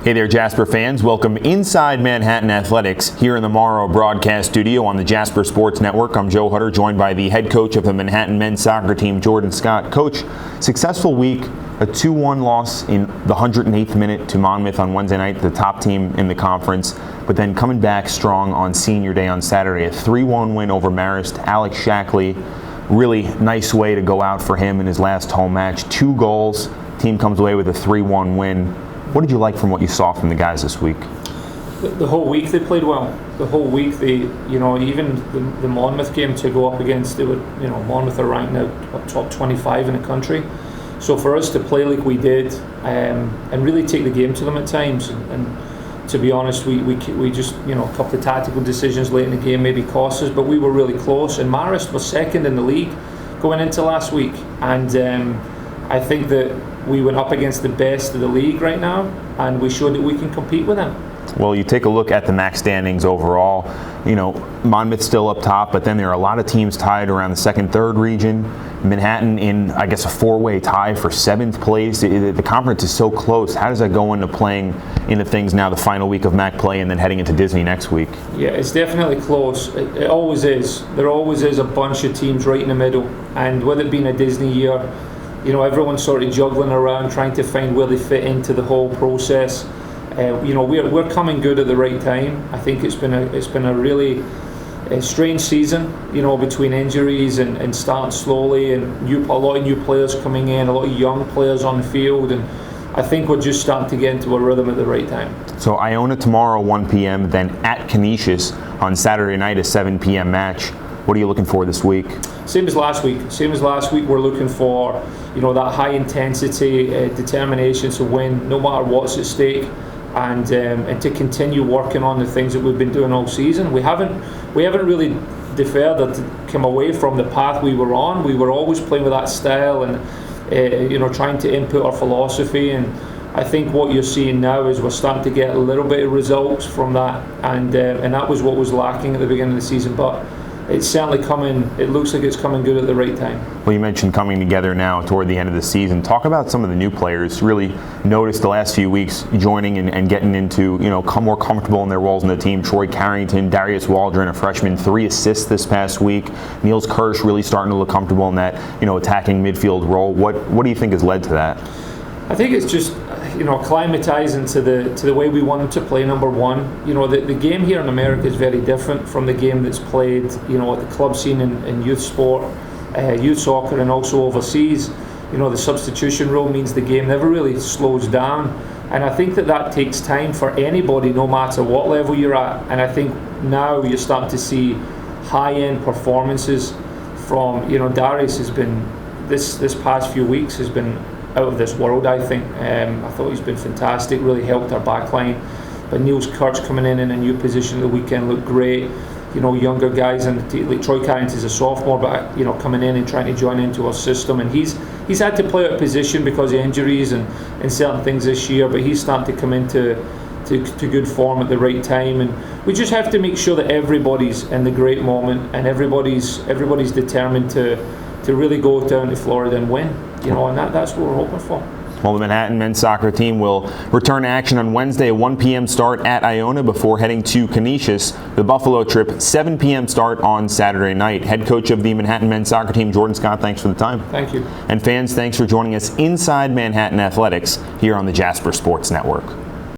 Hey there, Jasper fans. Welcome inside Manhattan Athletics here in the Morrow broadcast studio on the Jasper Sports Network. I'm Joe Hutter, joined by the head coach of the Manhattan men's soccer team, Jorden Scott. Coach, successful week, a 2-1 loss in the 108th minute to Monmouth on Wednesday night, the top team in the conference, but then coming back strong on senior day on Saturday, a 3-1 win over Marist. Alex Shackley, really nice way to go out for him in his last home match. 2 goals, team comes away with a 3-1 win. What did you like from what you saw from the guys this week? The whole week they played well. The whole week even the Monmouth game to go up against, Monmouth are ranked now top 25 in the country. So for us to play like we did and really take the game to them at times, and to be honest, we just a couple of tactical decisions late in the game maybe cost us, but we were really close. And Marist was second in the league going into last week, and I think that we went up against the best of the league right now, and we showed that we can compete with them. Well, you take a look at the MAAC standings overall. Monmouth's still up top, but then there are a lot of teams tied around the second, third region. Manhattan in, I guess, a 4-way tie for 7th place. The conference is so close. How does that go into playing into things now, the final week of MAAC play, and then heading into Disney next week? Yeah, it's definitely close. It always is. There always is a bunch of teams right in the middle, and with it being a Disney year, everyone's sort of juggling around trying to find where they fit into the whole process. We're coming good at the right time. I think it's been a really strange season, between injuries and starting slowly, and a lot of new players coming in, a lot of young players on the field, and I think we're just starting to get into a rhythm at the right time. So Iona tomorrow 1 p.m., then at Canisius on Saturday night, a 7 p.m. match. What are you looking for this week? Same as last week. We're looking for, that high intensity, determination to win no matter what's at stake, and to continue working on the things that we've been doing all season. We haven't really deferred or come away from the path we were on. We were always playing with that style and trying to input our philosophy. And I think what you're seeing now is we're starting to get a little bit of results from that, and that was what was lacking at the beginning of the season. But it's certainly coming. It looks like it's coming good at the right time. Well, you mentioned coming together now toward the end of the season. Talk about some of the new players. Really noticed the last few weeks joining and getting into, more comfortable in their roles in the team. Troy Carrington, Darius Waldron, a freshman, 3 assists this past week. Niels Kirsch really starting to look comfortable in that, attacking midfield role. What do you think has led to that? I think it's just, acclimatizing to the way we want them to play, number one. The game here in America is very different from the game that's played, at the club scene in youth sport, youth soccer, and also overseas. The substitution rule means the game never really slows down. And I think that takes time for anybody, no matter what level you're at. And I think now you're starting to see high-end performances from, Darius has been, this past few weeks has been out of this world, I think. I thought he's been fantastic, really helped our back line. But Niels Kirsch coming in a new position at the weekend looked great. Younger guys, and like Troy Carrington is a sophomore, but coming in and trying to join into our system. And he's had to play out of position because of injuries and certain things this year, but he's starting to come into good form at the right time. And we just have to make sure that everybody's in the great moment, and everybody's determined to really go down to Florida and win. And that's what we're hoping for. Well, the Manhattan men's soccer team will return to action on Wednesday, a 1 p.m. start at Iona before heading to Canisius. The Buffalo trip, 7 p.m. start on Saturday night. Head coach of the Manhattan men's soccer team, Jorden Scott, thanks for the time. Thank you. And fans, thanks for joining us inside Manhattan Athletics here on the Jasper Sports Network.